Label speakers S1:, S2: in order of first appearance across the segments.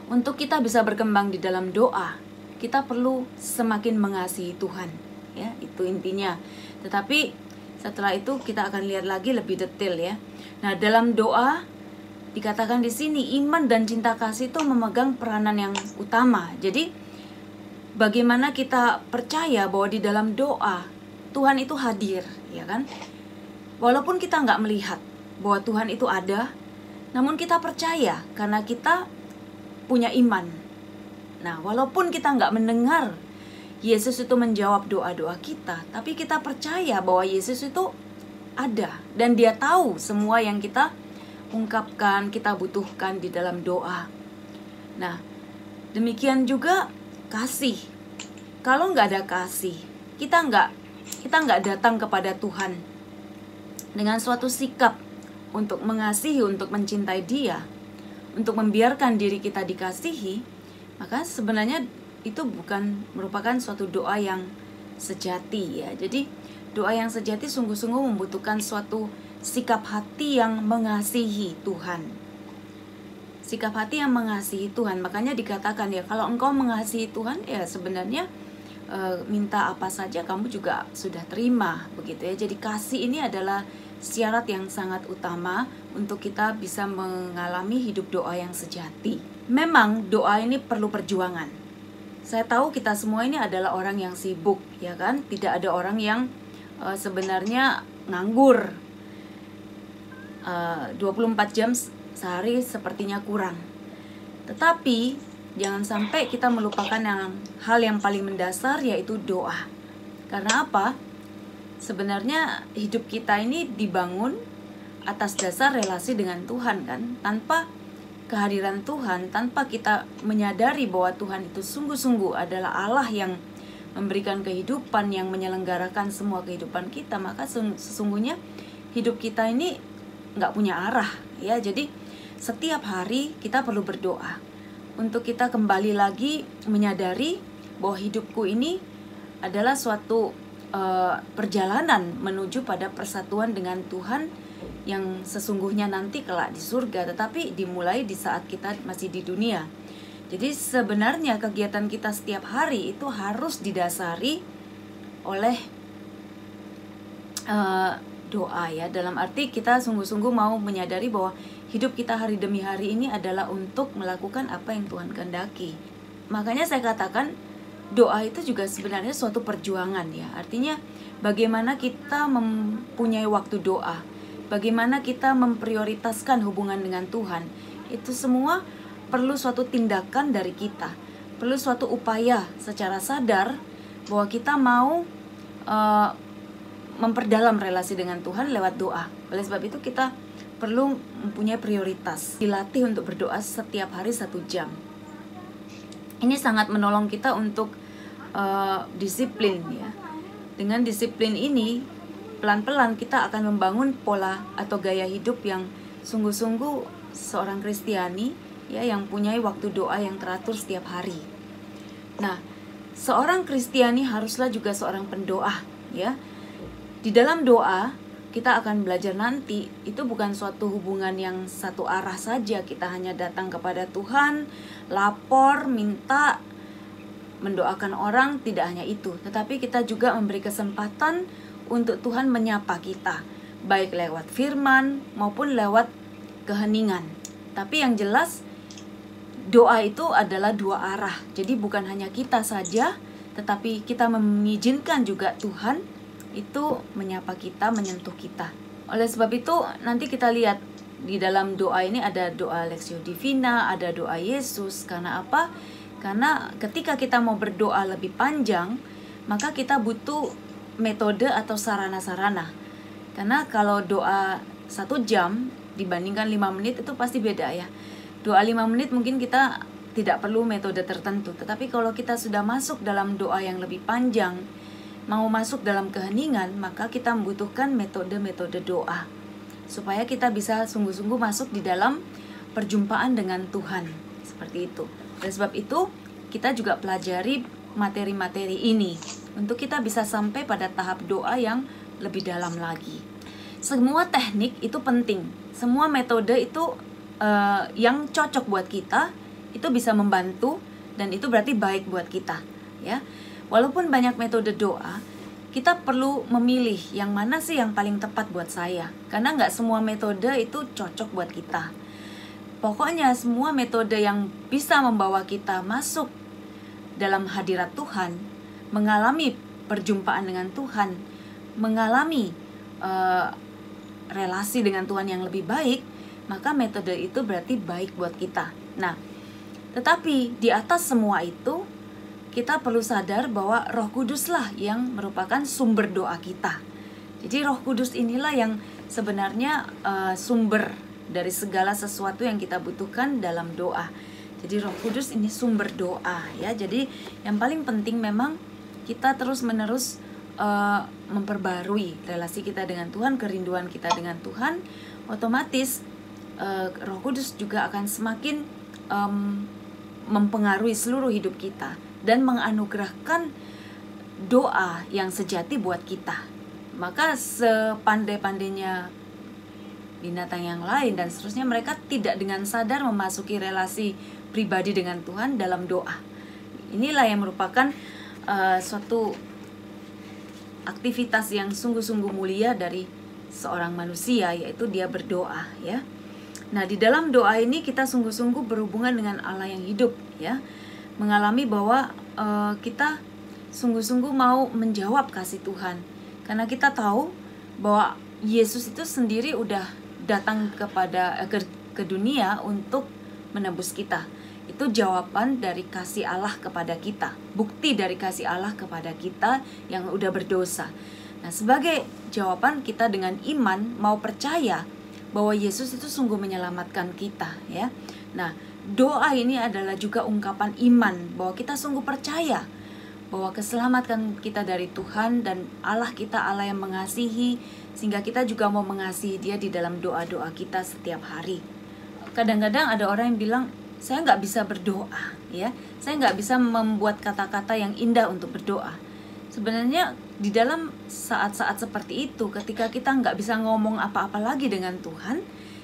S1: Untuk kita bisa berkembang di dalam doa, kita perlu semakin mengasihi Tuhan, ya, itu intinya. Tetapi setelah itu kita akan lihat lagi lebih detail, ya. Nah, dalam doa dikatakan di sini iman dan cinta kasih itu memegang peranan yang utama. Jadi bagaimana kita percaya bahwa di dalam doa Tuhan itu hadir, ya kan? Walaupun kita nggak melihat bahwa Tuhan itu ada, namun kita percaya karena kita punya iman. Nah, walaupun kita nggak mendengar Yesus itu menjawab doa-doa kita, tapi kita percaya bahwa Yesus itu ada dan Dia tahu semua yang kita ungkapkan, kita butuhkan di dalam doa. Nah, demikian juga kasih. Kalau nggak ada kasih, kita nggak datang kepada Tuhan dengan suatu sikap untuk mengasihi, untuk mencintai Dia, untuk membiarkan diri kita dikasihi, maka sebenarnya itu bukan merupakan suatu doa yang sejati, ya. Jadi doa yang sejati sungguh-sungguh membutuhkan suatu sikap hati yang mengasihi Tuhan. Sikap hati yang mengasihi Tuhan. Makanya dikatakan, ya, kalau engkau mengasihi Tuhan, ya sebenarnya minta apa saja kamu juga sudah terima, begitu, ya. Jadi kasih ini adalah syarat yang sangat utama untuk kita bisa mengalami hidup doa yang sejati. Memang doa ini perlu perjuangan. Saya tahu kita semua ini adalah orang yang sibuk, ya kan? Tidak ada orang yang sebenarnya nganggur. 24 jam sehari sepertinya kurang. Tetapi jangan sampai kita melupakan hal yang paling mendasar, yaitu doa. Karena apa? Sebenarnya hidup kita ini dibangun atas dasar relasi dengan Tuhan, kan? Tanpa kehadiran Tuhan, tanpa kita menyadari bahwa Tuhan itu sungguh-sungguh adalah Allah yang memberikan kehidupan, yang menyelenggarakan semua kehidupan kita, maka sesungguhnya hidup kita ini nggak punya arah, ya. Jadi setiap hari kita perlu berdoa untuk kita kembali lagi menyadari bahwa hidupku ini adalah suatu perjalanan menuju pada persatuan dengan Tuhan yang sesungguhnya nanti kelak di surga, tetapi dimulai di saat kita masih di dunia. Jadi sebenarnya kegiatan kita setiap hari itu harus didasari oleh doa, ya. Dalam arti kita sungguh-sungguh mau menyadari bahwa hidup kita hari demi hari ini adalah untuk melakukan apa yang Tuhan kehendaki. Makanya saya katakan doa itu juga sebenarnya suatu perjuangan, ya. Artinya bagaimana kita mempunyai waktu doa, bagaimana kita memprioritaskan hubungan dengan Tuhan. Itu semua perlu suatu tindakan dari kita, perlu suatu upaya secara sadar bahwa kita mau memperdalam relasi dengan Tuhan lewat doa. Oleh sebab itu kita perlu mempunyai prioritas, dilatih untuk berdoa setiap hari 1 jam. Ini sangat menolong kita untuk disiplin, ya. Dengan disiplin ini, pelan-pelan kita akan membangun pola atau gaya hidup yang sungguh-sungguh seorang Kristiani, ya, yang punya waktu doa yang teratur setiap hari. Nah, seorang Kristiani haruslah juga seorang pendoa, ya. Di dalam doa kita akan belajar nanti, itu bukan suatu hubungan yang satu arah saja. Kita hanya datang kepada Tuhan, lapor, minta, mendoakan orang, tidak hanya itu. Tetapi kita juga memberi kesempatan untuk Tuhan menyapa kita, baik lewat firman maupun lewat keheningan. Tapi yang jelas, doa itu adalah 2 arah. Jadi bukan hanya kita saja, tetapi kita mengizinkan juga Tuhan itu menyapa kita, menyentuh kita. Oleh sebab itu nanti kita lihat di dalam doa ini ada doa Lectio Divina, ada doa Yesus. Karena apa? Karena ketika kita mau berdoa lebih panjang, maka kita butuh metode atau sarana-sarana. Karena kalau doa 1 jam dibandingkan 5 menit itu pasti beda, ya. Doa 5 menit mungkin kita tidak perlu metode tertentu. Tetapi kalau kita sudah masuk dalam doa yang lebih panjang, mau masuk dalam keheningan, maka kita membutuhkan metode-metode doa supaya kita bisa sungguh-sungguh masuk di dalam perjumpaan dengan Tuhan. Seperti itu. Oleh sebab itu, kita juga pelajari materi-materi ini untuk kita bisa sampai pada tahap doa yang lebih dalam lagi. Semua teknik itu penting. Semua metode itu yang cocok buat kita, itu bisa membantu dan itu berarti baik buat kita, ya. Walaupun banyak metode doa, kita perlu memilih yang mana sih yang paling tepat buat saya, karena nggak semua metode itu cocok buat kita. Pokoknya semua metode yang bisa membawa kita masuk dalam hadirat Tuhan, mengalami perjumpaan dengan Tuhan, mengalami relasi dengan Tuhan yang lebih baik, maka metode itu berarti baik buat kita. Nah, tetapi di atas semua itu, kita perlu sadar bahwa Roh Kuduslah yang merupakan sumber doa kita. Jadi Roh Kudus inilah yang sebenarnya sumber dari segala sesuatu yang kita butuhkan dalam doa. Jadi Roh Kudus ini sumber doa, ya. Jadi yang paling penting memang kita terus-menerus memperbarui relasi kita dengan Tuhan, kerinduan kita dengan Tuhan. Otomatis Roh Kudus juga akan semakin mempengaruhi seluruh hidup kita dan menganugerahkan doa yang sejati buat kita. Maka sepandai-pandainya binatang yang lain dan seterusnya, mereka tidak dengan sadar memasuki relasi pribadi dengan Tuhan dalam doa. Inilah yang merupakan suatu aktivitas yang sungguh-sungguh mulia dari seorang manusia, yaitu dia berdoa, ya. Nah, di dalam doa ini kita sungguh-sungguh berhubungan dengan Allah yang hidup, ya. Mengalami bahwa kita sungguh-sungguh mau menjawab kasih Tuhan, karena kita tahu bahwa Yesus itu sendiri udah datang ke dunia untuk menebus kita. Itu jawaban dari kasih Allah kepada kita, bukti dari kasih Allah kepada kita yang udah berdosa. Nah, sebagai jawaban kita dengan iman mau percaya bahwa Yesus itu sungguh menyelamatkan kita, ya. Nah, doa ini adalah juga ungkapan iman bahwa kita sungguh percaya bahwa keselamatan kita dari Tuhan dan Allah kita Allah yang mengasihi, sehingga kita juga mau mengasihi Dia di dalam doa-doa kita setiap hari. Kadang-kadang ada orang yang bilang, saya nggak bisa berdoa, ya. Saya nggak bisa membuat kata-kata yang indah untuk berdoa. Sebenarnya di dalam saat-saat seperti itu, ketika kita nggak bisa ngomong apa-apa lagi dengan Tuhan,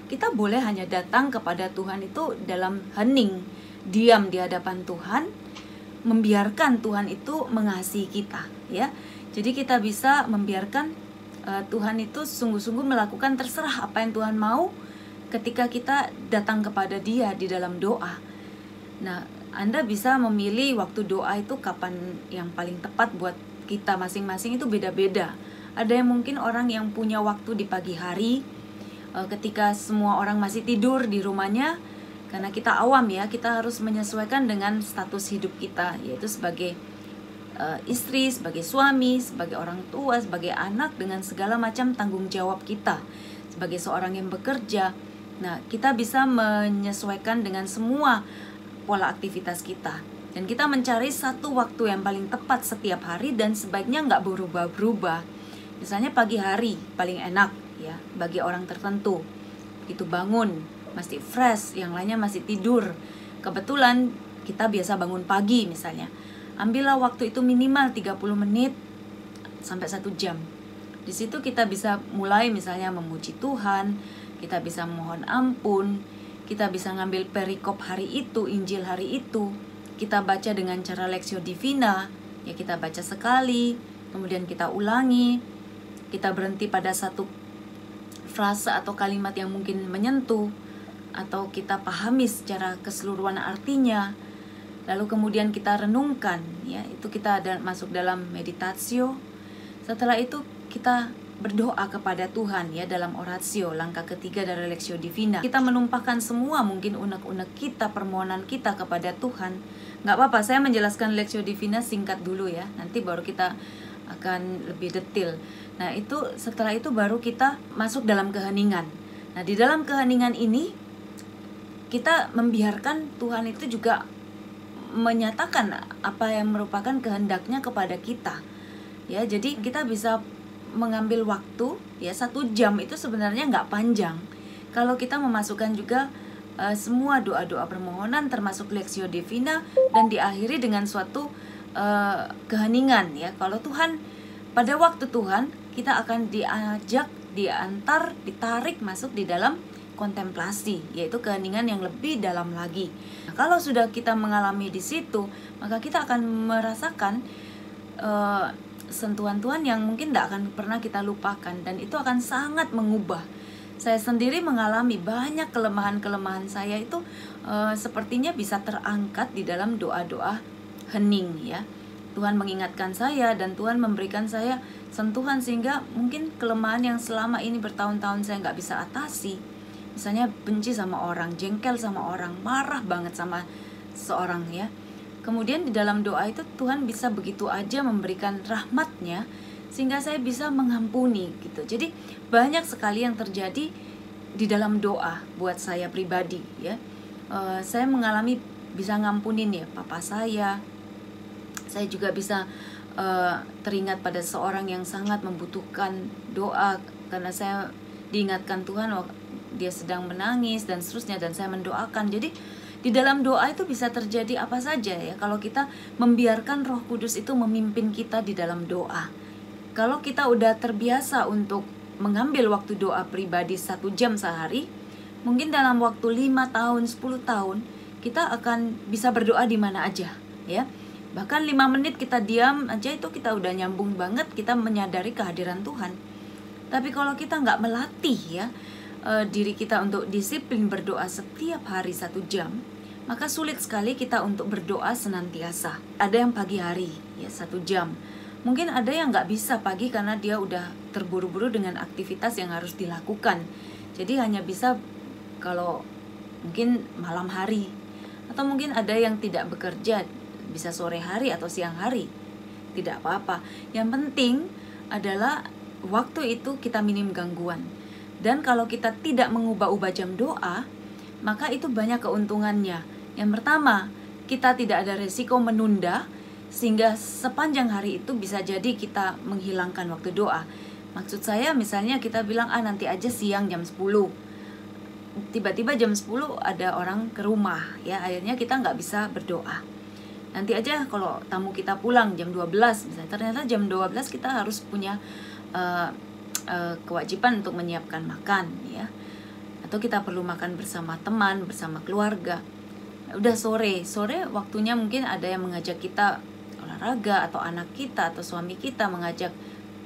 S1: kita boleh hanya datang kepada Tuhan itu dalam hening, diam di hadapan Tuhan, membiarkan Tuhan itu mengasihi kita, ya. Jadi kita bisa membiarkan Tuhan itu sungguh-sungguh melakukan terserah apa yang Tuhan mau ketika kita datang kepada Dia di dalam doa. Nah, Anda bisa memilih waktu doa itu kapan yang paling tepat buat kita masing-masing, itu beda-beda. Ada yang mungkin orang yang punya waktu di pagi hari, ketika semua orang masih tidur di rumahnya, karena kita awam, ya, kita harus menyesuaikan dengan status hidup kita, yaitu sebagai istri, sebagai suami, sebagai orang tua, sebagai anak, dengan segala macam tanggung jawab kita sebagai seorang yang bekerja. Nah, kita bisa menyesuaikan dengan semua pola aktivitas kita, dan kita mencari satu waktu yang paling tepat setiap hari dan sebaiknya nggak berubah-berubah. Misalnya pagi hari paling enak, ya, bagi orang tertentu. Itu bangun masih fresh, yang lainnya masih tidur. Kebetulan kita biasa bangun pagi misalnya. Ambillah waktu itu minimal 30 menit sampai 1 jam. Di situ kita bisa mulai misalnya memuji Tuhan, kita bisa mohon ampun, kita bisa ngambil perikop hari itu, Injil hari itu, kita baca dengan cara Lectio Divina, ya, kita baca sekali, kemudian kita ulangi, kita berhenti pada satu frase atau kalimat yang mungkin menyentuh, atau kita pahami secara keseluruhan artinya, lalu kemudian kita renungkan, ya, itu kita masuk dalam meditatio. Setelah itu kita berdoa kepada Tuhan, ya, dalam oratio, langkah ketiga dari Lectio Divina. Kita menumpahkan semua mungkin unek-unek kita, permohonan kita kepada Tuhan. Nggak apa-apa, saya menjelaskan Lectio Divina singkat dulu, ya, nanti baru kita akan lebih detail. Nah, itu setelah itu baru kita masuk dalam keheningan. Nah, di dalam keheningan ini kita membiarkan Tuhan itu juga menyatakan apa yang merupakan kehendaknya kepada kita, ya. Jadi kita bisa mengambil waktu, ya, 1 jam itu sebenarnya nggak panjang kalau kita memasukkan juga semua doa-doa permohonan termasuk Lectio Divina dan diakhiri dengan suatu keheningan, ya. Kalau Tuhan, pada waktu Tuhan kita akan diajak, diantar, ditarik masuk di dalam kontemplasi, yaitu keheningan yang lebih dalam lagi. kalau sudah kita mengalami di situ, maka kita akan merasakan sentuhan Tuhan yang mungkin tidak akan pernah kita lupakan, dan itu akan sangat mengubah. Saya sendiri mengalami banyak kelemahan-kelemahan saya itu sepertinya bisa terangkat di dalam doa-doa hening ya. Tuhan mengingatkan saya dan Tuhan memberikan saya sentuhan sehingga mungkin kelemahan yang selama ini bertahun-tahun saya nggak bisa atasi. Misalnya benci sama orang, jengkel sama orang, marah banget sama seorang ya. Kemudian di dalam doa itu Tuhan bisa begitu aja memberikan rahmat-Nya sehingga saya bisa mengampuni gitu. Jadi banyak sekali yang terjadi di dalam doa buat saya pribadi ya. Saya mengalami bisa ngampunin ya papa saya. Saya juga bisa teringat pada seorang yang sangat membutuhkan doa karena saya diingatkan Tuhan waktu dia sedang menangis dan seterusnya, dan saya mendoakan. Jadi di dalam doa itu bisa terjadi apa saja ya kalau kita membiarkan Roh Kudus itu memimpin kita di dalam doa. Kalau kita udah terbiasa untuk mengambil waktu doa pribadi 1 jam sehari, mungkin dalam waktu 5 tahun, 10 tahun kita akan bisa berdoa di mana aja ya. Bahkan 5 menit kita diam aja itu kita udah nyambung banget, kita menyadari kehadiran Tuhan. Tapi kalau kita nggak melatih ya diri kita untuk disiplin berdoa setiap hari 1 jam, maka sulit sekali kita untuk berdoa senantiasa. Ada yang pagi hari ya 1 jam. Mungkin ada yang nggak bisa pagi karena dia udah terburu-buru dengan aktivitas yang harus dilakukan. Jadi hanya bisa kalau mungkin malam hari. Atau mungkin ada yang tidak bekerja, bisa sore hari atau siang hari. Tidak apa-apa. Yang penting adalah waktu itu kita minim gangguan. Dan kalau kita tidak mengubah-ubah jam doa, maka itu banyak keuntungannya. Yang pertama, kita tidak ada resiko menunda, sehingga sepanjang hari itu bisa jadi kita menghilangkan waktu doa. Maksud saya misalnya kita bilang nanti aja siang jam 10. Tiba-tiba jam 10 ada orang ke rumah ya, akhirnya kita nggak bisa berdoa. Nanti aja kalau tamu kita pulang jam 12 misalnya, ternyata jam 12 kita harus punya kewajiban untuk menyiapkan makan ya. Atau kita perlu makan bersama teman, bersama keluarga. Udah sore waktunya mungkin ada yang mengajak kita olahraga, atau anak kita atau suami kita mengajak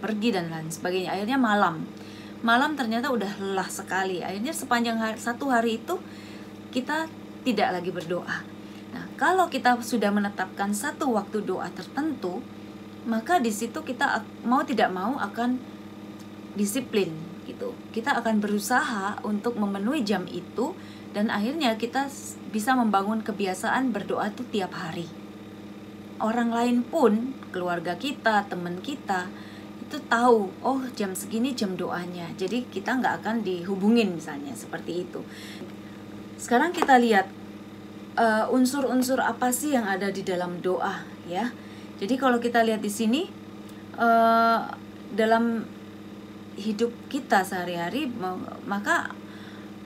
S1: pergi dan lain sebagainya. Akhirnya malam ternyata udah lelah sekali. Akhirnya sepanjang satu hari itu kita tidak lagi berdoa. Nah, kalau kita sudah menetapkan satu waktu doa tertentu, maka di situ kita mau tidak mau akan disiplin gitu. Kita akan berusaha untuk memenuhi jam itu, dan akhirnya kita bisa membangun kebiasaan berdoa itu tiap hari. Orang lain pun, keluarga kita, teman kita, itu tahu, oh jam segini jam doanya. Jadi kita nggak akan dihubungin misalnya, seperti itu. Sekarang kita lihat unsur-unsur apa sih yang ada di dalam doa ya. Jadi kalau kita lihat di sini, dalam hidup kita sehari-hari, maka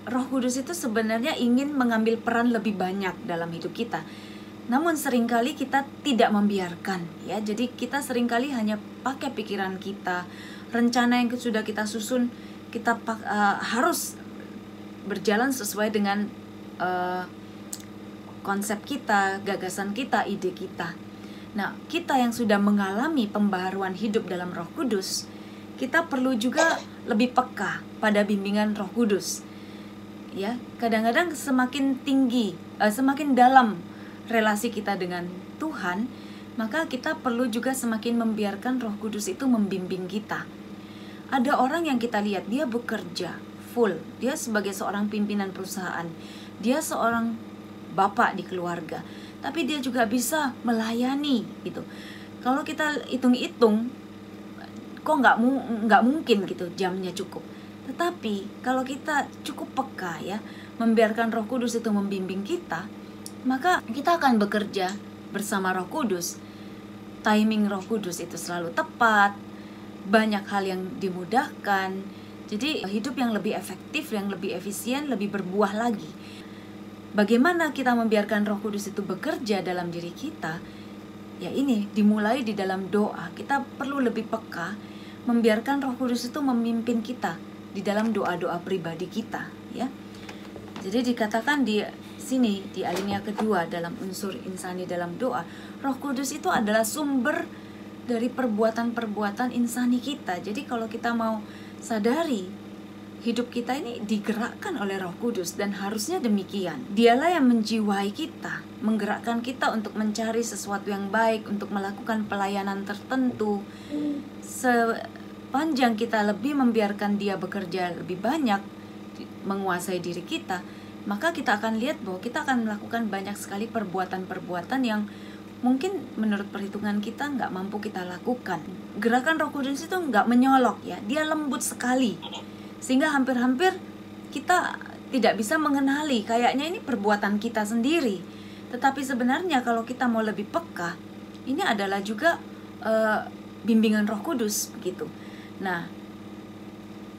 S1: Roh Kudus itu sebenarnya ingin mengambil peran lebih banyak dalam hidup kita. Namun seringkali kita tidak membiarkan ya. Jadi kita seringkali hanya pakai pikiran kita, rencana yang sudah kita susun, kita harus berjalan sesuai dengan konsep kita, gagasan kita, ide kita. Nah, kita yang sudah mengalami pembaharuan hidup dalam Roh Kudus, kita perlu juga lebih peka pada bimbingan Roh Kudus. Ya, kadang-kadang semakin tinggi, semakin dalam relasi kita dengan Tuhan, maka kita perlu juga semakin membiarkan Roh Kudus itu membimbing kita. Ada orang yang kita lihat dia bekerja full, dia sebagai seorang pimpinan perusahaan, dia seorang bapak di keluarga, tapi dia juga bisa melayani gitu. Kalau kita hitung-hitung, kok nggak mungkin gitu jamnya cukup. Tetapi kalau kita cukup peka ya, membiarkan Roh Kudus itu membimbing kita, maka kita akan bekerja bersama Roh Kudus. Timing Roh Kudus itu selalu tepat, banyak hal yang dimudahkan. Jadi hidup yang lebih efektif, yang lebih efisien, lebih berbuah lagi. Bagaimana kita membiarkan Roh Kudus itu bekerja dalam diri kita? Ya ini dimulai di dalam doa. Kita perlu lebih peka, membiarkan Roh Kudus itu memimpin kita di dalam doa-doa pribadi kita ya. Jadi dikatakan di sini di alinea kedua dalam unsur insani dalam doa, Roh Kudus itu adalah sumber dari perbuatan-perbuatan insani kita. Jadi kalau kita mau sadari, hidup kita ini digerakkan oleh Roh Kudus, dan harusnya demikian. Dialah yang menjiwai kita, menggerakkan kita untuk mencari sesuatu yang baik, untuk melakukan pelayanan tertentu. Sepanjang kita lebih membiarkan Dia bekerja lebih banyak, menguasai diri kita, maka kita akan lihat bahwa kita akan melakukan banyak sekali perbuatan-perbuatan yang mungkin menurut perhitungan kita nggak mampu kita lakukan. Gerakan Roh Kudus itu nggak menyolok ya, dia lembut sekali, sehingga hampir-hampir kita tidak bisa mengenali, kayaknya ini perbuatan kita sendiri. Tetapi sebenarnya kalau kita mau lebih peka, ini adalah juga bimbingan Roh Kudus begitu. Nah,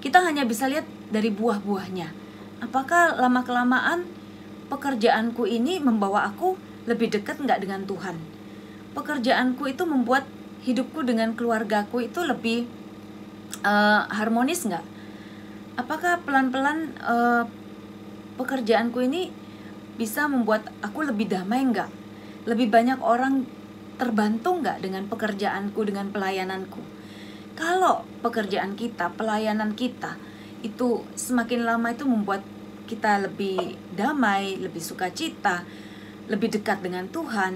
S1: kita hanya bisa lihat dari buah-buahnya. Apakah lama-kelamaan pekerjaanku ini membawa aku lebih dekat nggak dengan Tuhan? Pekerjaanku itu membuat hidupku dengan keluargaku itu lebih harmonis nggak? Apakah pelan-pelan pekerjaanku ini bisa membuat aku lebih damai nggak? Lebih banyak orang terbantu nggak dengan pekerjaanku, dengan pelayananku? Kalau pekerjaan kita, pelayanan kita itu semakin lama itu membuat kita lebih damai, lebih sukacita, lebih dekat dengan Tuhan,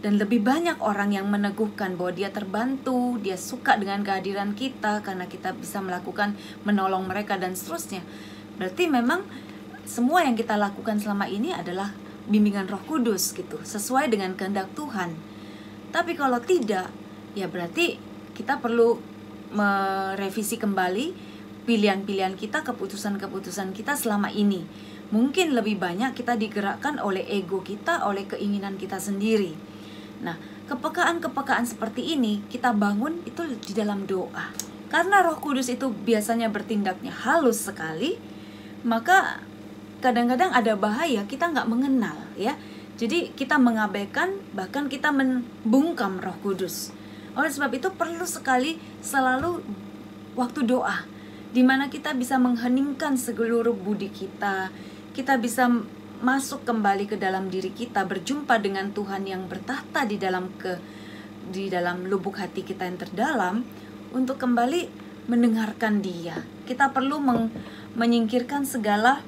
S1: dan lebih banyak orang yang meneguhkan bahwa dia terbantu, dia suka dengan kehadiran kita karena kita bisa melakukan, menolong mereka dan seterusnya. Berarti memang semua yang kita lakukan selama ini adalah bimbingan Roh Kudus gitu, sesuai dengan kehendak Tuhan. Tapi kalau tidak, ya berarti kita perlu merevisi kembali pilihan-pilihan kita, keputusan-keputusan kita selama ini. Mungkin lebih banyak kita digerakkan oleh ego kita, oleh keinginan kita sendiri. Nah, kepekaan-kepekaan seperti ini kita bangun itu di dalam doa. Karena Roh Kudus itu biasanya bertindaknya halus sekali, maka kadang-kadang ada bahaya kita nggak mengenal ya. Jadi kita mengabaikan, bahkan kita membungkam Roh Kudus. Oleh sebab itu perlu sekali selalu waktu doa, di mana kita bisa mengheningkan seluruh budi kita, kita bisa masuk kembali ke dalam diri kita, berjumpa dengan Tuhan yang bertahta di dalam lubuk hati kita yang terdalam, untuk kembali mendengarkan Dia. Kita perlu menyingkirkan segala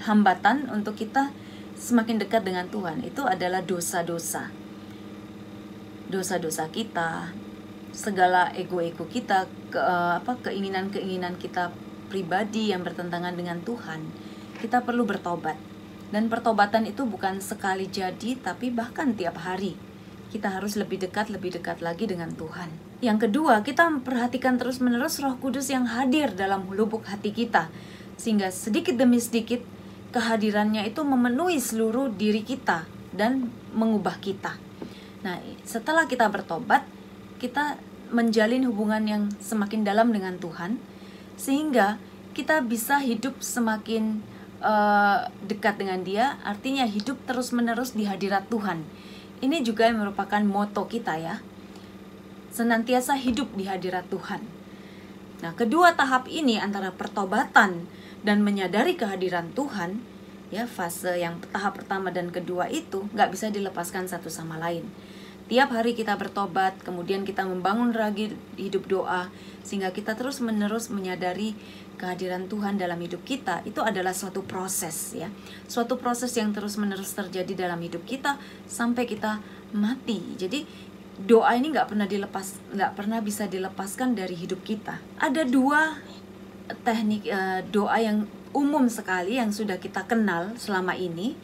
S1: hambatan untuk kita semakin dekat dengan Tuhan. Itu adalah dosa-dosa kita, segala ego-ego kita, keinginan-keinginan kita pribadi yang bertentangan dengan Tuhan. Kita perlu bertobat, dan pertobatan itu bukan sekali jadi, tapi bahkan tiap hari. Kita harus lebih dekat lagi dengan Tuhan. Yang kedua, kita memperhatikan terus-menerus Roh Kudus yang hadir dalam lubuk hati kita, sehingga sedikit demi sedikit kehadirannya itu memenuhi seluruh diri kita dan mengubah kita. Nah, setelah kita bertobat, kita menjalin hubungan yang semakin dalam dengan Tuhan, sehingga kita bisa hidup semakin dekat dengan Dia. Artinya hidup terus-menerus di hadirat Tuhan. Ini juga yang merupakan moto kita ya, senantiasa hidup di hadirat Tuhan. Nah, kedua tahap ini antara pertobatan dan menyadari kehadiran Tuhan, ya, fase yang tahap pertama dan kedua itu nggak bisa dilepaskan satu sama lain. Tiap hari kita bertobat, kemudian kita membangun lagi hidup doa, sehingga kita terus-menerus menyadari kehadiran Tuhan dalam hidup kita. Itu adalah suatu proses ya, suatu proses yang terus-menerus terjadi dalam hidup kita sampai kita mati. Jadi doa ini nggak pernah bisa dilepaskan dari hidup kita. Ada dua teknik doa yang umum sekali yang sudah kita kenal selama ini,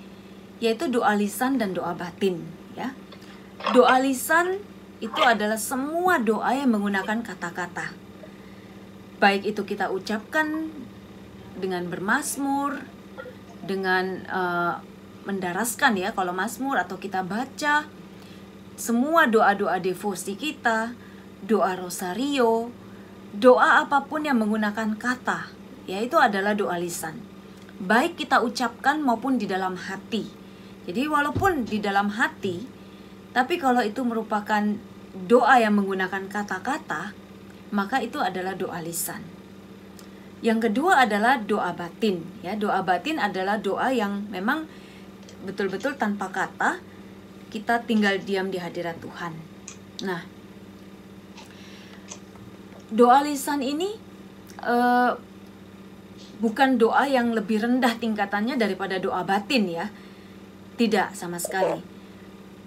S1: yaitu doa lisan dan doa batin ya. Doa lisan itu adalah semua doa yang menggunakan kata-kata, baik itu kita ucapkan dengan bermazmur, dengan mendaraskan ya kalau mazmur, atau kita baca semua doa-doa devosi kita, doa rosario, doa apapun yang menggunakan kata, yaitu adalah doa lisan, baik kita ucapkan maupun di dalam hati. Jadi walaupun di dalam hati, tapi kalau itu merupakan doa yang menggunakan kata-kata, maka itu adalah doa lisan. Yang kedua adalah doa batin, ya. Doa batin adalah doa yang memang betul-betul tanpa kata, kita tinggal diam di hadirat Tuhan. Nah, doa lisan ini bukan doa yang lebih rendah tingkatannya daripada doa batin, ya. Tidak sama sekali.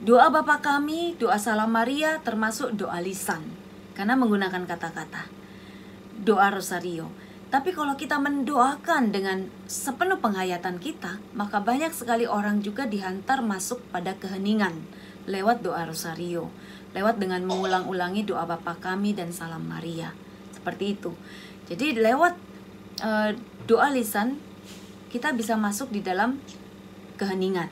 S1: Doa Bapa Kami, doa Salam Maria termasuk doa lisan karena menggunakan kata-kata. Doa Rosario. Tapi kalau kita mendoakan dengan sepenuh penghayatan kita, maka banyak sekali orang juga dihantar masuk pada keheningan lewat doa Rosario, lewat dengan mengulang-ulangi doa Bapa Kami dan Salam Maria. Seperti itu. Jadi lewat doa lisan kita bisa masuk di dalam keheningan.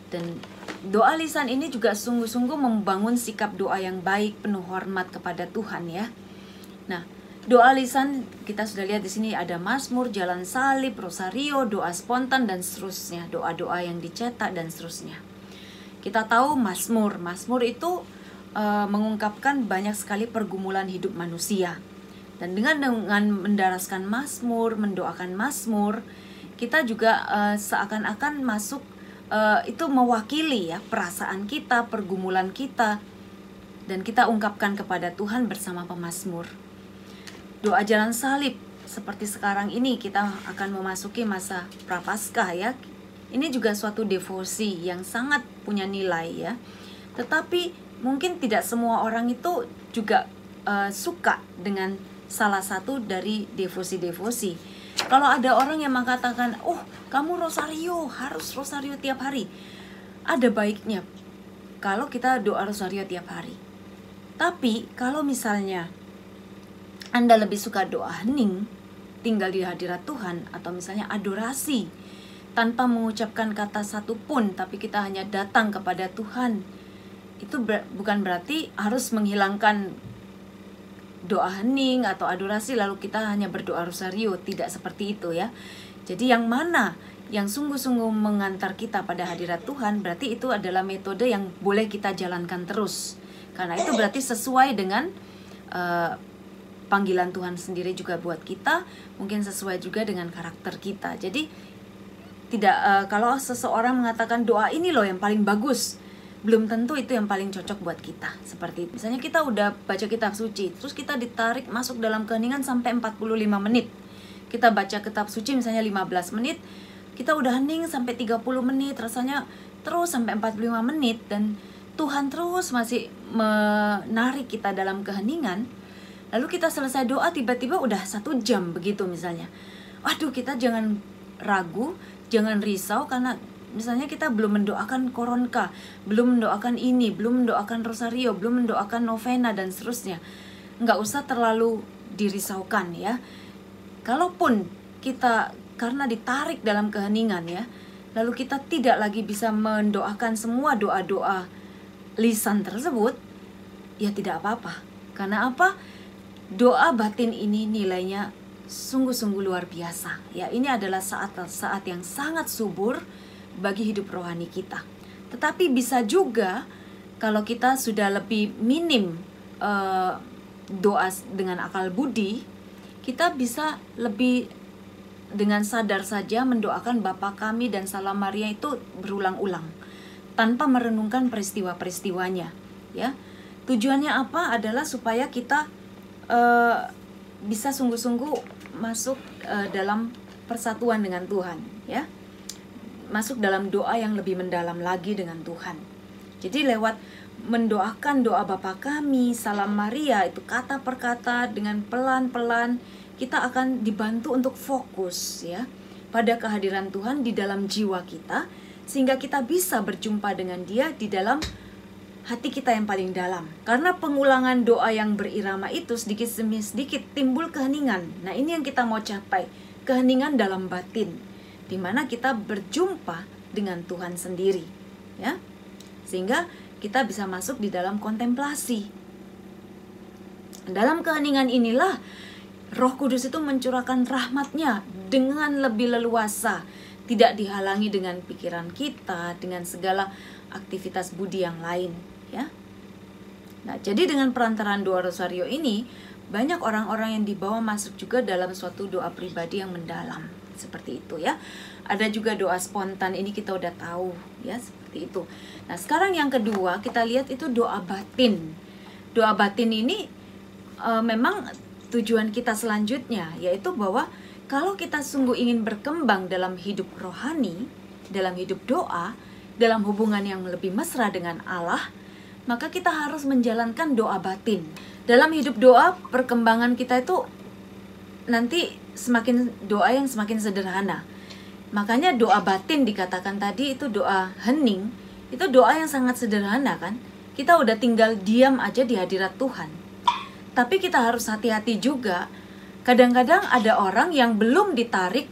S1: Dan doa lisan ini juga sungguh-sungguh membangun sikap doa yang baik, penuh hormat kepada Tuhan, ya. Nah, doa lisan kita sudah lihat di sini ada Mazmur, Jalan Salib, Rosario, doa spontan dan seterusnya, doa-doa yang dicetak dan seterusnya. Kita tahu Mazmur itu mengungkapkan banyak sekali pergumulan hidup manusia. Dan dengan mendaraskan Mazmur, mendoakan Mazmur, kita juga seakan-akan masuk itu mewakili, ya, perasaan kita, pergumulan kita, dan kita ungkapkan kepada Tuhan bersama pemazmur. Doa Jalan Salib, seperti sekarang ini kita akan memasuki masa Prapaskah, ya. Ini juga suatu devosi yang sangat punya nilai, ya. Tetapi mungkin tidak semua orang itu juga suka dengan salah satu dari devosi-devosi. Kalau ada orang yang mengatakan, "Oh, kamu Rosario, harus Rosario tiap hari." Ada baiknya kalau kita doa Rosario tiap hari. Tapi kalau misalnya Anda lebih suka doa hening, tinggal di hadirat Tuhan, atau misalnya adorasi tanpa mengucapkan kata satu pun, tapi kita hanya datang kepada Tuhan, itu bukan berarti harus menghilangkan doa hening atau adorasi lalu kita hanya berdoa Rosario. Tidak seperti itu, ya. Jadi yang mana yang sungguh-sungguh mengantar kita pada hadirat Tuhan, berarti itu adalah metode yang boleh kita jalankan terus, karena itu berarti sesuai dengan panggilan Tuhan sendiri juga buat kita, mungkin sesuai juga dengan karakter kita. Jadi tidak kalau seseorang mengatakan doa ini loh yang paling bagus, belum tentu itu yang paling cocok buat kita. Seperti itu. Misalnya kita udah baca kitab suci, terus kita ditarik masuk dalam keheningan sampai 45 menit. Kita baca kitab suci misalnya 15 menit, kita udah hening sampai 30 menit, rasanya terus sampai 45 menit, dan Tuhan terus masih menarik kita dalam keheningan. Lalu kita selesai doa, tiba-tiba udah 1 jam begitu misalnya. Waduh, kita jangan ragu, jangan risau, karena misalnya kita belum mendoakan koronka, belum mendoakan ini, belum mendoakan Rosario, belum mendoakan novena dan seterusnya. Nggak usah terlalu dirisaukan, ya. Kalaupun kita karena ditarik dalam keheningan, ya, lalu kita tidak lagi bisa mendoakan semua doa-doa lisan tersebut, ya tidak apa-apa. Karena apa? Doa batin ini nilainya sungguh-sungguh luar biasa, ya. Ini adalah saat-saat yang sangat subur bagi hidup rohani kita. Tetapi bisa juga kalau kita sudah lebih minim doa dengan akal budi, kita bisa lebih dengan sadar saja mendoakan Bapa Kami dan Salam Maria itu berulang-ulang tanpa merenungkan peristiwa-peristiwanya, ya. Tujuannya apa? Adalah supaya kita bisa sungguh-sungguh masuk dalam persatuan dengan Tuhan, ya. Masuk dalam doa yang lebih mendalam lagi dengan Tuhan. Jadi lewat mendoakan doa Bapa Kami, Salam Maria, itu kata per kata dengan pelan-pelan, kita akan dibantu untuk fokus, ya, pada kehadiran Tuhan di dalam jiwa kita, sehingga kita bisa berjumpa dengan Dia di dalam hati kita yang paling dalam. Karena pengulangan doa yang berirama itu sedikit demi sedikit timbul keheningan. Nah, ini yang kita mau capai, keheningan dalam batin, di mana kita berjumpa dengan Tuhan sendiri, ya. Sehingga kita bisa masuk di dalam kontemplasi. Dalam keheningan inilah Roh Kudus itu mencurahkan rahmat-Nya dengan lebih leluasa, tidak dihalangi dengan pikiran kita, dengan segala aktivitas budi yang lain, ya. Nah, jadi dengan perantaraan doa Rosario ini, banyak orang-orang yang dibawa masuk juga dalam suatu doa pribadi yang mendalam. Seperti itu ya. Ada juga doa spontan, ini kita udah tahu ya, seperti itu. Nah, sekarang yang kedua kita lihat itu doa batin. Doa batin ini memang tujuan kita selanjutnya, yaitu bahwa kalau kita sungguh ingin berkembang dalam hidup rohani, dalam hidup doa, dalam hubungan yang lebih mesra dengan Allah, maka kita harus menjalankan doa batin. Dalam hidup doa, perkembangan kita itu nanti semakin doa yang semakin sederhana. Makanya doa batin dikatakan tadi itu doa hening, itu doa yang sangat sederhana kan. Kita udah tinggal diam aja di hadirat Tuhan. Tapi kita harus hati-hati juga. Kadang-kadang ada orang yang belum ditarik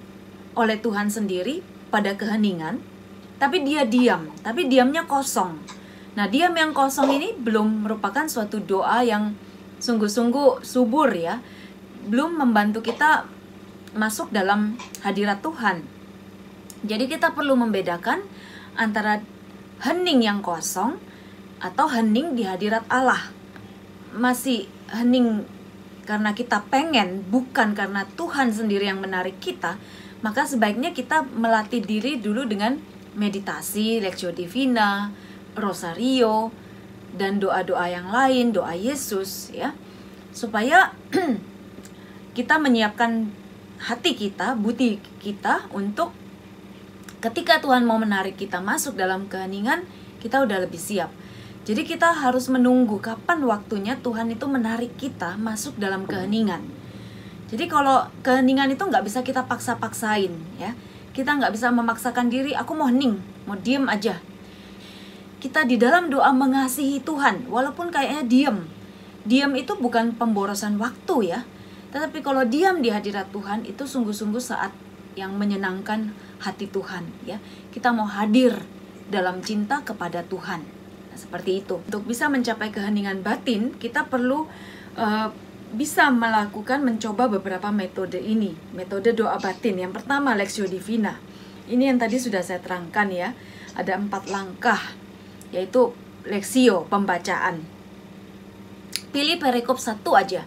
S1: oleh Tuhan sendiri pada keheningan, tapi dia diam, tapi diamnya kosong. Nah, diam yang kosong ini belum merupakan suatu doa yang sungguh-sungguh subur ya. Belum membantu kita masuk dalam hadirat Tuhan. Jadi kita perlu membedakan antara hening yang kosong atau hening di hadirat Allah. Masih hening karena kita pengen, bukan karena Tuhan sendiri yang menarik kita, maka sebaiknya kita melatih diri dulu dengan meditasi, Lectio Divina, Rosario, dan doa-doa yang lain, doa Yesus ya. Supaya kita menyiapkan hati kita, buti kita untuk ketika Tuhan mau menarik kita masuk dalam keheningan, kita udah lebih siap. Jadi kita harus menunggu kapan waktunya Tuhan itu menarik kita masuk dalam keheningan. Jadi kalau keheningan itu nggak bisa kita paksa-paksain ya. Kita nggak bisa memaksakan diri, aku mau hening, mau diem aja. Kita di dalam doa mengasihi Tuhan, walaupun kayaknya diem. Diam itu bukan pemborosan waktu ya. Tetapi kalau diam di hadirat Tuhan itu sungguh-sungguh saat yang menyenangkan hati Tuhan ya. Kita mau hadir dalam cinta kepada Tuhan. Nah, seperti itu. Untuk bisa mencapai keheningan batin, kita perlu bisa melakukan mencoba beberapa metode ini. Metode doa batin. Yang pertama Lectio Divina. Ini yang tadi sudah saya terangkan ya. Ada 4 langkah, yaitu Lectio, pembacaan. Pilih perikop 1 aja.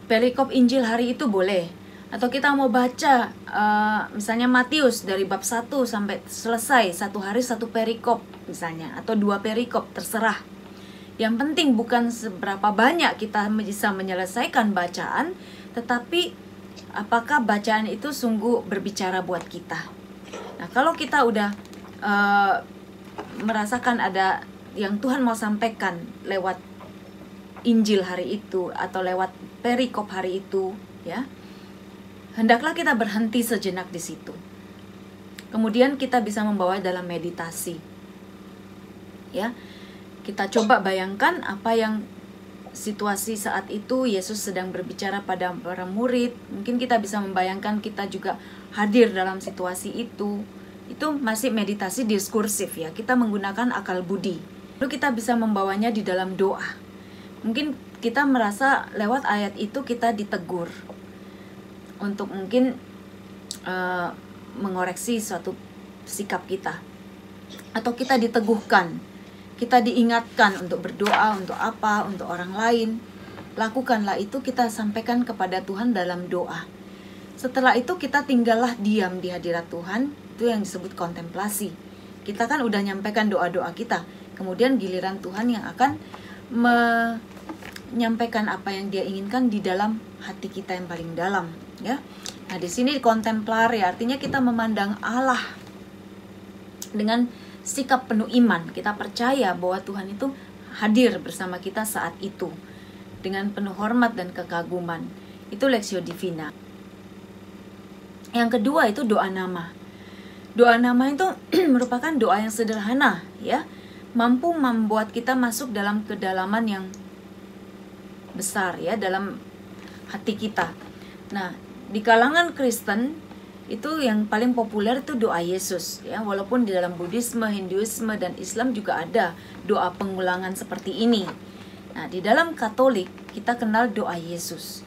S1: Perikop Injil hari itu boleh. Atau kita mau baca misalnya Matius dari bab 1 sampai selesai, 1 hari 1 perikop misalnya, atau 2 perikop, terserah. Yang penting bukan seberapa banyak kita bisa menyelesaikan bacaan, tetapi apakah bacaan itu sungguh berbicara buat kita. Nah, kalau kita udah merasakan ada yang Tuhan mau sampaikan lewat Injil hari itu atau lewat perikop hari itu ya, hendaklah kita berhenti sejenak di situ. Kemudian kita bisa membawa dalam meditasi ya. Kita coba bayangkan apa yang situasi saat itu Yesus sedang berbicara pada para murid. Mungkin kita bisa membayangkan kita juga hadir dalam situasi itu. Itu masih meditasi diskursif ya. Kita menggunakan akal budi. Lalu kita bisa membawanya di dalam doa. Mungkin kita merasa lewat ayat itu kita ditegur untuk mungkin mengoreksi suatu sikap kita. Atau kita diteguhkan, kita diingatkan untuk berdoa, untuk apa, untuk orang lain. Lakukanlah itu, kita sampaikan kepada Tuhan dalam doa. Setelah itu kita tinggallah diam di hadirat Tuhan. Itu yang disebut kontemplasi. Kita kan udah nyampaikan doa-doa kita. Kemudian giliran Tuhan yang akan menyampaikan apa yang Dia inginkan di dalam hati kita yang paling dalam, ya. Nah, di sini kontemplare artinya kita memandang Allah dengan sikap penuh iman. Kita percaya bahwa Tuhan itu hadir bersama kita saat itu dengan penuh hormat dan kekaguman. Itu Lectio Divina. Yang kedua itu doa nama. Doa nama itu merupakan doa yang sederhana, ya. Mampu membuat kita masuk dalam kedalaman yang besar, ya, dalam hati kita. Nah, di kalangan Kristen itu yang paling populer itu doa Yesus, ya. Walaupun di dalam Buddhisme, Hinduisme, dan Islam juga ada doa pengulangan seperti ini. Nah, di dalam Katolik kita kenal doa Yesus.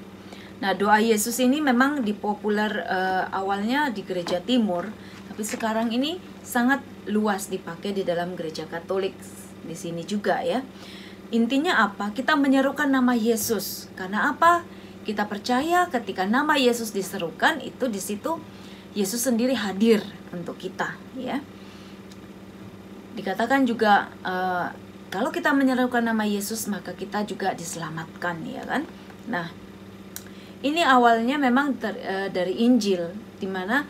S1: Nah, doa Yesus ini memang dipopuler awalnya di gereja Timur, tapi sekarang ini sangat luas dipakai di dalam gereja Katolik di sini juga, ya. Intinya apa? Kita menyerukan nama Yesus. Karena apa? Kita percaya ketika nama Yesus diserukan, itu di situ Yesus sendiri hadir untuk kita, ya. Dikatakan juga kalau kita menyerukan nama Yesus, maka kita juga diselamatkan, ya kan? Nah, ini awalnya memang dari Injil, di mana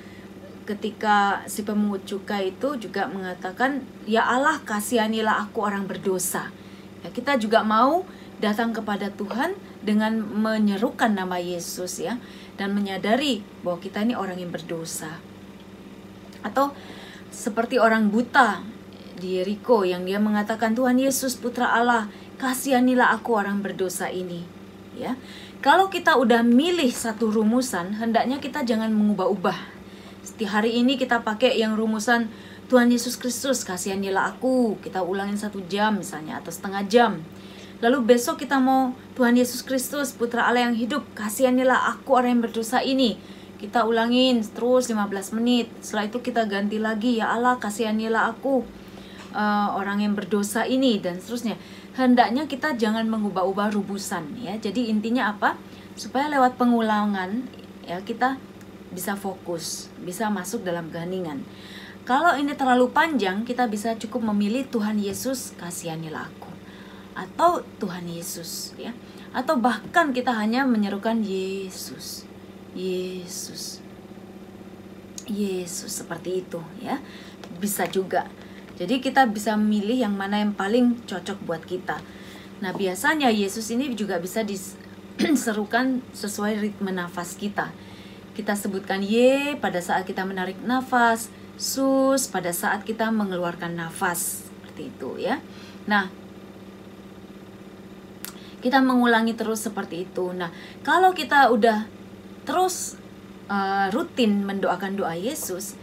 S1: ketika si pemungut cukai itu juga mengatakan, ya Allah, kasihanilah aku orang berdosa. Ya, kita juga mau datang kepada Tuhan dengan menyerukan nama Yesus, ya, dan menyadari bahwa kita ini orang yang berdosa. Atau seperti orang buta di Yeriko yang dia mengatakan, Tuhan Yesus Putra Allah, kasihanilah aku orang berdosa ini, ya. Kalau kita udah milih satu rumusan, hendaknya kita jangan mengubah-ubah. Setiap hari ini kita pakai yang rumusan Tuhan Yesus Kristus, kasihanilah aku. Kita ulangin 1 jam misalnya, atau setengah jam. Lalu besok kita mau Tuhan Yesus Kristus, Putra Allah yang hidup, kasihanilah aku orang yang berdosa ini. Kita ulangin terus 15 menit. Setelah itu kita ganti lagi, ya Allah, kasihanilah aku orang yang berdosa ini, dan seterusnya. Hendaknya kita jangan mengubah-ubah rumusan, ya. Jadi intinya apa? Supaya lewat pengulangan, ya, kita bisa fokus, bisa masuk dalam keheningan. Kalau ini terlalu panjang, kita bisa cukup memilih Tuhan Yesus, kasihanilah aku, atau Tuhan Yesus, ya. Atau bahkan kita hanya menyerukan Yesus, Yesus, Yesus, seperti itu, ya. Bisa juga. Jadi kita bisa memilih yang mana yang paling cocok buat kita. Nah, biasanya Yesus ini juga bisa diserukan sesuai ritme nafas kita. Kita sebutkan Ye pada saat kita menarik nafas, Sus pada saat kita mengeluarkan nafas, seperti itu, ya. Nah, kita mengulangi terus seperti itu. Nah, kalau kita udah terus rutin mendoakan doa Yesus,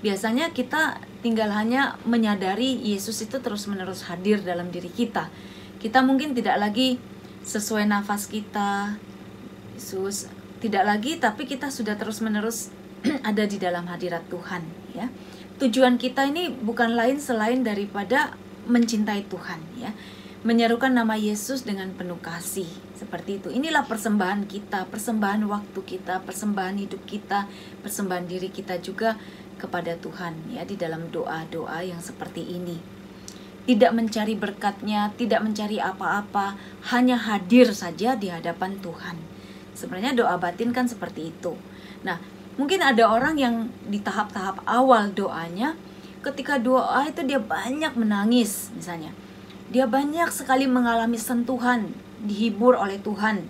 S1: biasanya kita tinggal hanya menyadari Yesus itu terus-menerus hadir dalam diri kita. Kita mungkin tidak lagi sesuai nafas kita, Yesus tidak lagi, tapi kita sudah terus-menerus ada di dalam hadirat Tuhan, ya. Tujuan kita ini bukan lain selain daripada mencintai Tuhan, ya. Menyerukan nama Yesus dengan penuh kasih, seperti itu. Inilah persembahan kita, persembahan waktu kita, persembahan hidup kita, persembahan diri kita juga kepada Tuhan, ya, di dalam doa-doa yang seperti ini. Tidak mencari berkatnya, tidak mencari apa-apa, hanya hadir saja di hadapan Tuhan. Sebenarnya doa batin kan seperti itu. Nah, mungkin ada orang yang di tahap-tahap awal doanya, ketika doa itu dia banyak menangis misalnya. Dia banyak sekali mengalami sentuhan, dihibur oleh Tuhan.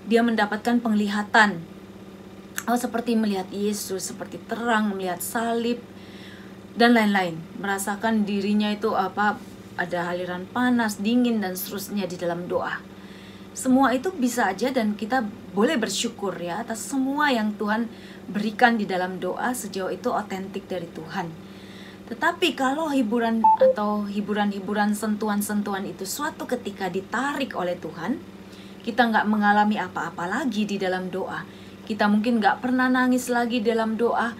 S1: Dia mendapatkan penglihatan. Seperti melihat Yesus, seperti terang, melihat salib, dan lain-lain. Merasakan dirinya itu ada aliran panas, dingin, dan seterusnya di dalam doa. Semua itu bisa aja, dan kita boleh bersyukur, ya, atas semua yang Tuhan berikan di dalam doa sejauh itu otentik dari Tuhan. Tetapi kalau hiburan atau hiburan-hiburan, sentuhan-sentuhan itu suatu ketika ditarik oleh Tuhan, kita nggak mengalami apa-apa lagi di dalam doa. Kita mungkin nggak pernah nangis lagi dalam doa.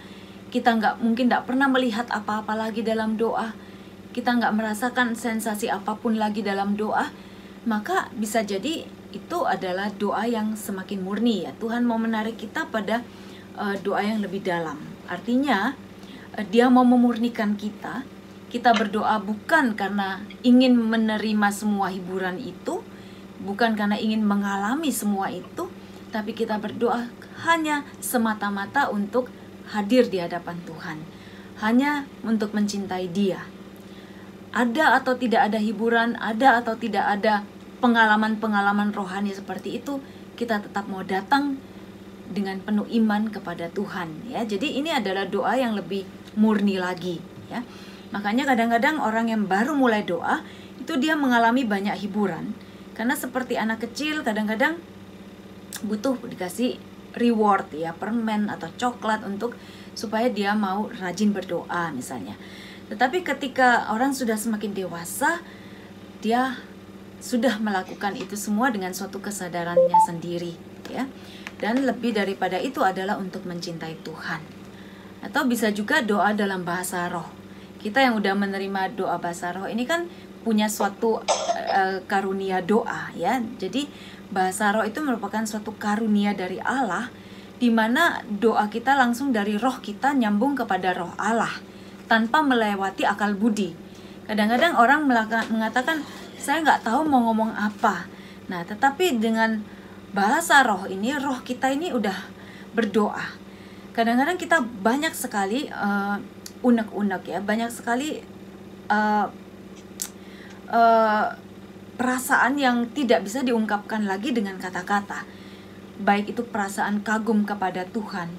S1: Kita mungkin nggak pernah melihat apa-apa lagi dalam doa. Kita nggak merasakan sensasi apapun lagi dalam doa. Maka bisa jadi itu adalah doa yang semakin murni, ya. Tuhan mau menarik kita pada doa yang lebih dalam. Artinya Dia mau memurnikan kita. Kita berdoa bukan karena ingin menerima semua hiburan itu, bukan karena ingin mengalami semua itu, tapi kita berdoa hanya semata-mata untuk hadir di hadapan Tuhan, hanya untuk mencintai Dia. Ada atau tidak ada hiburan, ada atau tidak ada pengalaman-pengalaman rohani seperti itu, kita tetap mau datang dengan penuh iman kepada Tuhan, ya. Jadi ini adalah doa yang lebih murni lagi, ya. Makanya kadang-kadang orang yang baru mulai doa itu dia mengalami banyak hiburan, karena seperti anak kecil kadang-kadang butuh dikasih reward, ya, permen atau coklat untuk supaya dia mau rajin berdoa misalnya. Tetapi ketika orang sudah semakin dewasa, dia sudah melakukan itu semua dengan suatu kesadarannya sendiri, ya. Dan lebih daripada itu adalah untuk mencintai Tuhan. Atau bisa juga doa dalam bahasa roh. Kita yang udah menerima doa bahasa roh ini kan punya suatu karunia doa ya. Jadi bahasa roh itu merupakan suatu karunia dari Allah, di mana doa kita langsung dari roh kita nyambung kepada roh Allah tanpa melewati akal budi. Kadang-kadang orang mengatakan, saya nggak tahu mau ngomong apa. Nah, tetapi dengan bahasa roh ini, roh kita ini udah berdoa. Kadang-kadang kita banyak sekali unek-unek ya, banyak sekali perasaan yang tidak bisa diungkapkan lagi dengan kata-kata. Baik itu perasaan kagum kepada Tuhan,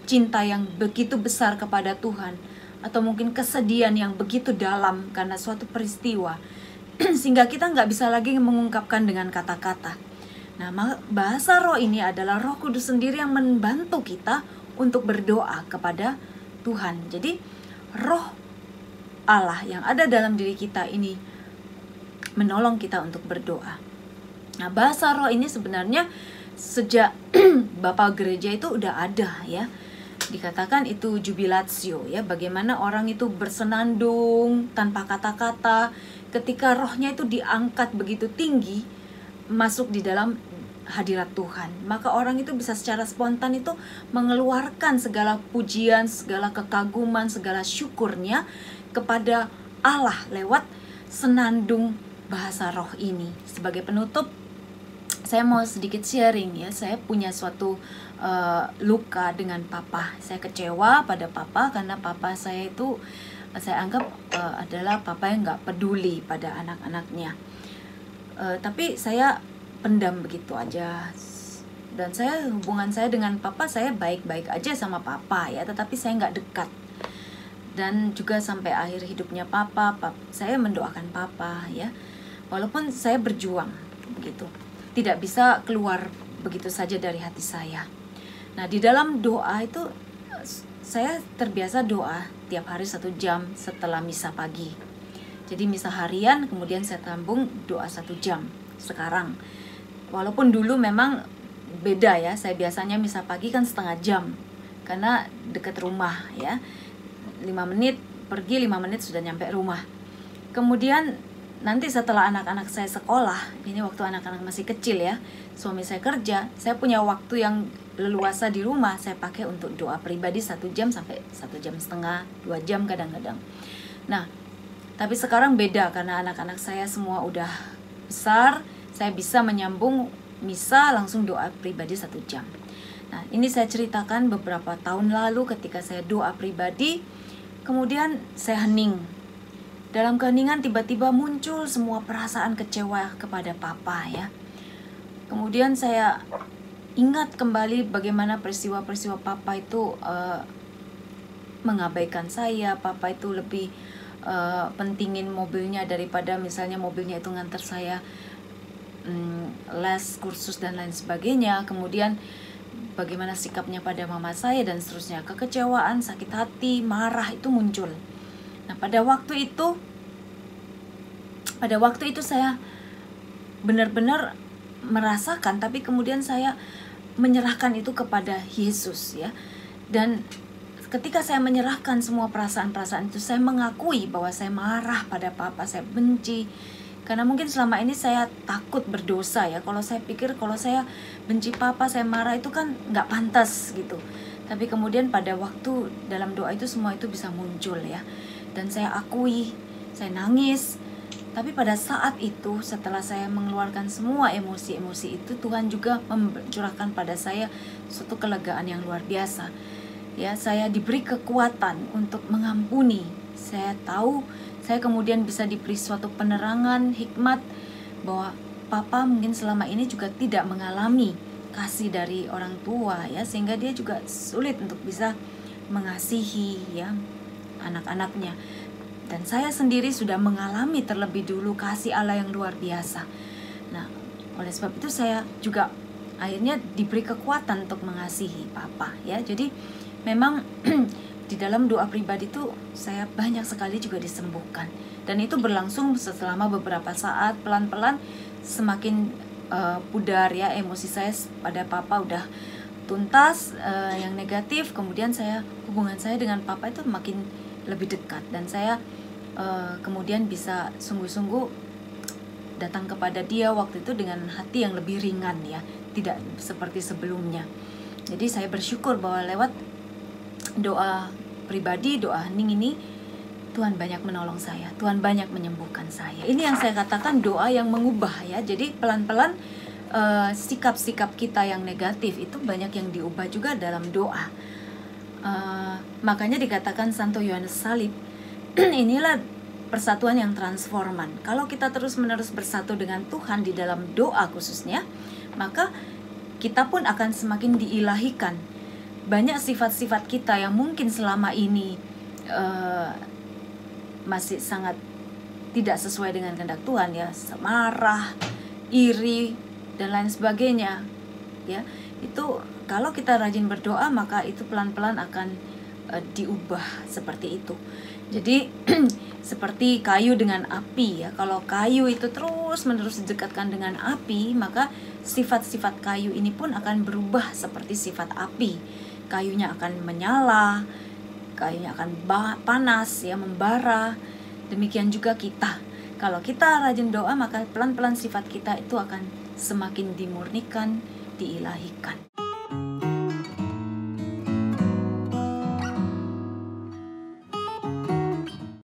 S1: cinta yang begitu besar kepada Tuhan, atau mungkin kesedihan yang begitu dalam karena suatu peristiwa, sehingga kita nggak bisa lagi mengungkapkan dengan kata-kata. Nah, bahasa roh ini adalah Roh Kudus sendiri yang membantu kita untuk berdoa kepada Tuhan. Jadi, roh Allah yang ada dalam diri kita ini menolong kita untuk berdoa. Nah, bahasa roh ini sebenarnya sejak Bapak Gereja itu udah ada ya. Dikatakan itu jubilatio ya, bagaimana orang itu bersenandung tanpa kata-kata ketika rohnya itu diangkat begitu tinggi masuk di dalam hadirat Tuhan. Maka orang itu bisa secara spontan itu mengeluarkan segala pujian, segala kekaguman, segala syukurnya kepada Allah lewat senandung bahasa roh ini. Sebagai penutup, saya mau sedikit sharing ya. Saya punya suatu luka dengan papa. Saya kecewa pada papa karena papa saya itu saya anggap adalah papa yang nggak peduli pada anak-anaknya. Tapi saya pendam begitu aja. Dan hubungan saya dengan papa, saya baik-baik aja sama papa ya. Tetapi saya nggak dekat. Dan juga sampai akhir hidupnya papa, saya mendoakan papa ya. Walaupun saya berjuang begitu, tidak bisa keluar begitu saja dari hati saya. Nah, di dalam doa itu saya terbiasa doa tiap hari 1 jam setelah misa pagi. Jadi misa harian, kemudian saya tambung doa 1 jam sekarang. Walaupun dulu memang beda ya, saya biasanya misa pagi kan setengah jam karena dekat rumah ya. 5 menit pergi, 5 menit sudah nyampe rumah. Kemudian nanti setelah anak-anak saya sekolah, ini waktu anak-anak masih kecil ya, suami saya kerja, saya punya waktu yang leluasa di rumah, saya pakai untuk doa pribadi 1 jam sampai 1 jam setengah, 2 jam kadang-kadang. Nah, tapi sekarang beda karena anak-anak saya semua udah besar, saya bisa menyambung misa langsung doa pribadi 1 jam. Nah, ini saya ceritakan beberapa tahun lalu ketika saya doa pribadi, kemudian saya hening. Dalam keheningan tiba-tiba muncul semua perasaan kecewa kepada papa ya. Kemudian saya ingat kembali bagaimana peristiwa-peristiwa papa itu mengabaikan saya. Papa itu lebih pentingin mobilnya daripada misalnya mobilnya itu nganter saya les, kursus dan lain sebagainya. Kemudian bagaimana sikapnya pada mama saya dan seterusnya. Kekecewaan, sakit hati, marah itu muncul. Nah, pada waktu itu saya benar-benar merasakan, tapi kemudian saya menyerahkan itu kepada Yesus ya. Dan ketika saya menyerahkan semua perasaan-perasaan itu, saya mengakui bahwa saya marah pada papa, saya benci. Karena mungkin selama ini saya takut berdosa ya. Kalau saya pikir kalau saya benci papa, saya marah, itu kan nggak pantas gitu. Tapi kemudian pada waktu dalam doa itu semua itu bisa muncul ya. Dan saya akui, saya nangis. Tapi pada saat itu setelah saya mengeluarkan semua emosi-emosi itu, Tuhan juga mencurahkan pada saya suatu kelegaan yang luar biasa. Ya, saya diberi kekuatan untuk mengampuni. Saya tahu saya kemudian bisa diberi suatu penerangan, hikmat bahwa papa mungkin selama ini juga tidak mengalami kasih dari orang tua ya, sehingga dia juga sulit untuk bisa mengasihi ya anak-anaknya. Dan saya sendiri sudah mengalami terlebih dulu kasih Allah yang luar biasa. Nah, oleh sebab itu saya juga akhirnya diberi kekuatan untuk mengasihi papa ya. Jadi memang di dalam doa pribadi itu saya banyak sekali juga disembuhkan. Dan itu berlangsung selama beberapa saat, pelan-pelan semakin pudar ya, emosi saya pada papa udah tuntas, yang negatif. Kemudian hubungan saya dengan papa itu makin lebih dekat, dan saya kemudian bisa sungguh-sungguh datang kepada Dia waktu itu dengan hati yang lebih ringan ya, tidak seperti sebelumnya. Jadi saya bersyukur bahwa lewat doa pribadi, doa hening ini, Tuhan banyak menolong saya, Tuhan banyak menyembuhkan saya. Ini yang saya katakan doa yang mengubah ya. Jadi pelan-pelan sikap-sikap kita yang negatif itu banyak yang diubah juga dalam doa. Makanya dikatakan Santo Yohanes Salib, inilah persatuan yang transforman. Kalau kita terus-menerus bersatu dengan Tuhan di dalam doa khususnya, maka kita pun akan semakin diilahikan. Banyak sifat-sifat kita yang mungkin selama ini masih sangat tidak sesuai dengan kehendak Tuhan ya, marah, iri dan lain sebagainya ya. Itu kalau kita rajin berdoa, maka itu pelan-pelan akan diubah seperti itu. Jadi seperti kayu dengan api ya. Kalau kayu itu terus-menerus didekatkan dengan api, maka sifat-sifat kayu ini pun akan berubah seperti sifat api. Kayunya akan menyala, kayunya akan panas ya, membara. Demikian juga kita. Kalau kita rajin doa, maka pelan-pelan sifat kita itu akan semakin dimurnikan, diilahikan.